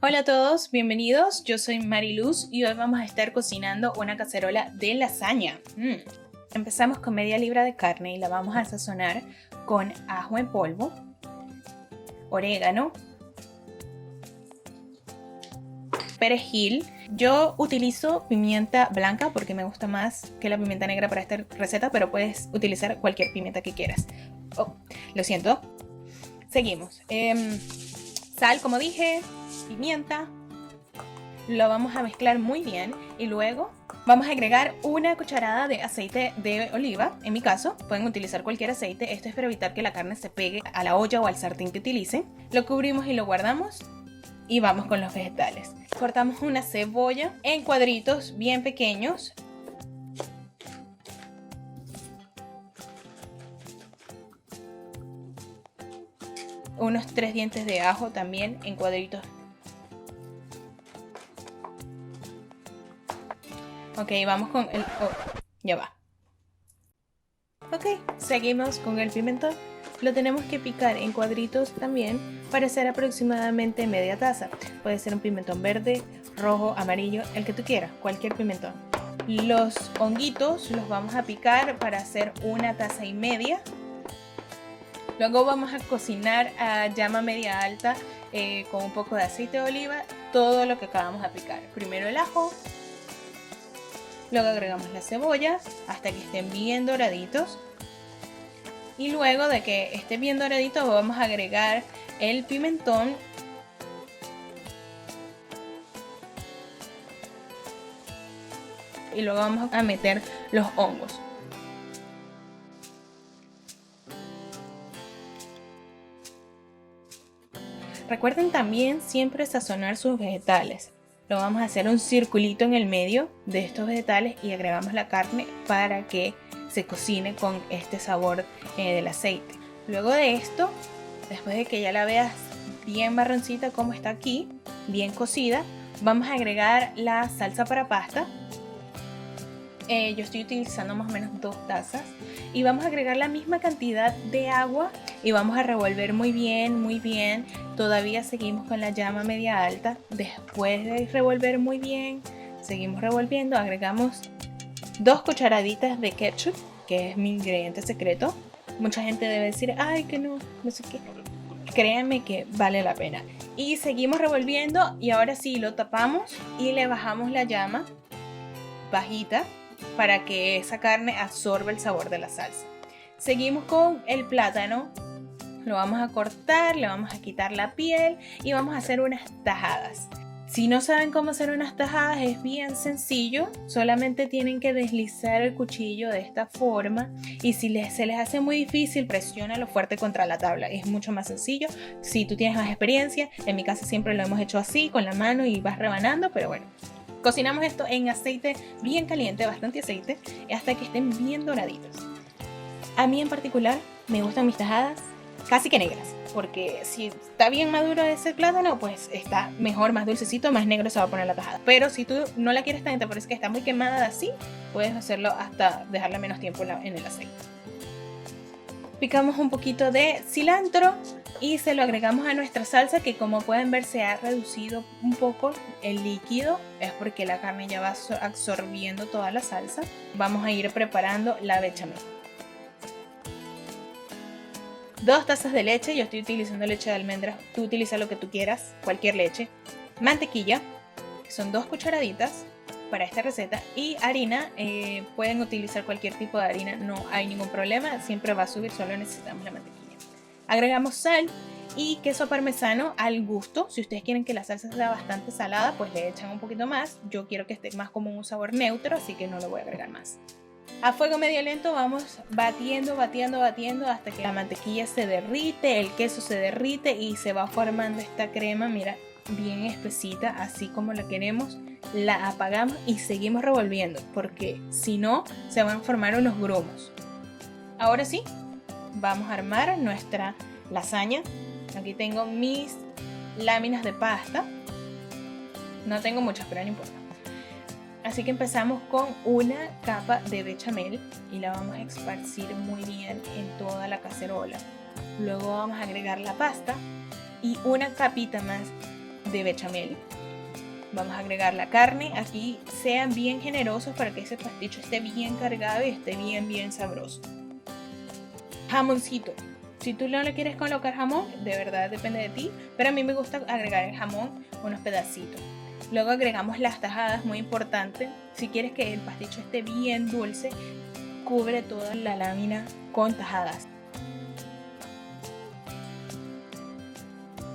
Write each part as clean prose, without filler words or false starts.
Hola a todos, bienvenidos. Yo soy Mariluz y hoy vamos a estar cocinando una cacerola de lasaña. Empezamos con media libra de carne y la vamos a sazonar con ajo en polvo, orégano, perejil. Yo utilizo pimienta blanca porque me gusta más que la pimienta negra para esta receta, pero puedes utilizar cualquier pimienta que quieras. Oh, lo siento. Seguimos. Sal, como dije, pimienta. Lo vamos a mezclar muy bien y luego vamos a agregar una cucharada de aceite de oliva. En mi caso, pueden utilizar cualquier aceite. Esto es para evitar que la carne se pegue a la olla o al sartén que utilicen. Lo cubrimos y lo guardamos. Y vamos con los vegetales. Cortamos una cebolla en cuadritos bien pequeños. Unos 3 dientes de ajo también en cuadritos. Ok, vamos con el... Oh, ya va. Ok, seguimos con el pimentón. Lo tenemos que picar en cuadritos también para hacer aproximadamente media taza. Puede ser un pimentón verde, rojo, amarillo, el que tú quieras, cualquier pimentón. Los honguitos los vamos a picar para hacer una taza y media. Luego vamos a cocinar a llama media alta con un poco de aceite de oliva todo lo que acabamos de picar. Primero el ajo, luego agregamos la cebolla hasta que estén bien doraditos. Y luego de que esté bien doradito vamos a agregar el pimentón. Y luego vamos a meter los hongos. Recuerden también siempre sazonar sus vegetales. Lo vamos a hacer un circulito en el medio de estos vegetales y agregamos la carne para que se cocine con este sabor del aceite. Luego de esto, después de que ya la veas bien marroncita como está aquí, bien cocida, vamos a agregar la salsa para pasta. Yo estoy utilizando más o menos 2 tazas y vamos a agregar la misma cantidad de agua y vamos a revolver muy bien, muy bien. Todavía seguimos con la llama media alta. Después de revolver muy bien, seguimos revolviendo, agregamos 2 cucharaditas de ketchup, que es mi ingrediente secreto. Mucha gente debe decir, ay, que no sé qué. Créanme que vale la pena. Y seguimos revolviendo y ahora sí lo tapamos y le bajamos la llama bajita para que esa carne absorba el sabor de la salsa. Seguimos con el plátano. Lo vamos a cortar, le vamos a quitar la piel y vamos a hacer unas tajadas. Si no saben cómo hacer unas tajadas, es bien sencillo. Solamente tienen que deslizar el cuchillo de esta forma. Y si se les hace muy difícil, presiónalo fuerte contra la tabla. Es mucho más sencillo. Si tú tienes más experiencia, en mi casa siempre lo hemos hecho así, con la mano y vas rebanando. Pero bueno, cocinamos esto en aceite bien caliente, bastante aceite, hasta que estén bien doraditos. A mí en particular me gustan mis tajadas casi que negras, porque si está bien maduro ese plátano, pues está mejor, más dulcecito, más negro se va a poner la tajada. Pero si tú no la quieres tanto, parece que está muy quemada así, puedes hacerlo hasta dejarla menos tiempo en el aceite. Picamos un poquito de cilantro y se lo agregamos a nuestra salsa, que como pueden ver se ha reducido un poco el líquido, es porque la carne ya va absorbiendo toda la salsa. Vamos a ir preparando la bechamel. 2 tazas de leche, yo estoy utilizando leche de almendras, tú utiliza lo que tú quieras, cualquier leche. Mantequilla, que son 2 cucharaditas para esta receta, y harina, pueden utilizar cualquier tipo de harina, no hay ningún problema, siempre va a subir, solo necesitamos la mantequilla. Agregamos sal y queso parmesano al gusto. Si ustedes quieren que la salsa sea bastante salada, pues le echan un poquito más. Yo quiero que esté más como un sabor neutro, así que no le voy a agregar más. A fuego medio lento vamos batiendo hasta que la mantequilla se derrite, el queso se derrite y se va formando esta crema, mira, bien espesita, así como la queremos. La apagamos y seguimos revolviendo, porque si no se van a formar unos grumos. Ahora sí, vamos a armar nuestra lasaña. Aquí tengo mis láminas de pasta. No tengo muchas, pero no importa. Así que empezamos con una capa de bechamel y la vamos a esparcir muy bien en toda la cacerola. Luego vamos a agregar la pasta y una capita más de bechamel. Vamos a agregar la carne. Aquí sean bien generosos para que ese pasticho esté bien cargado y esté bien sabroso. Jamoncito. Si tú no le quieres colocar jamón, de verdad depende de ti, pero a mí me gusta agregar el jamón, unos pedacitos. Luego agregamos las tajadas, muy importante. Si quieres que el pasticho esté bien dulce, cubre toda la lámina con tajadas.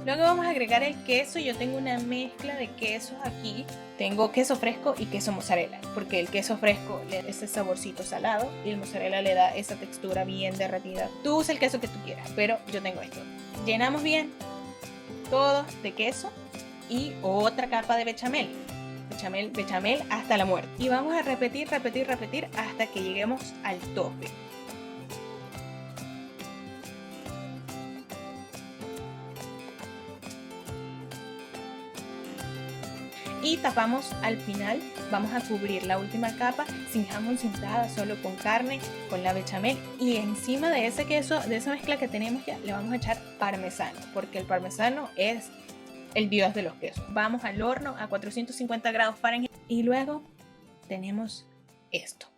Luego vamos a agregar el queso. Yo tengo una mezcla de quesos aquí. Tengo queso fresco y queso mozzarella, porque el queso fresco le da ese saborcito salado y el mozzarella le da esa textura bien derretida. Tú usa el queso que tú quieras, pero yo tengo esto. Llenamos bien todo de queso y otra capa de bechamel. Bechamel hasta la muerte. Y vamos a repetir hasta que lleguemos al tope. Y tapamos al final. Vamos a cubrir la última capa sin jamón, sin nada, solo con carne, con la bechamel. Y encima de ese queso, de esa mezcla que tenemos ya, le vamos a echar parmesano, porque el parmesano es el dios de los quesos. Vamos al horno a 450 grados Fahrenheit y luego tenemos esto.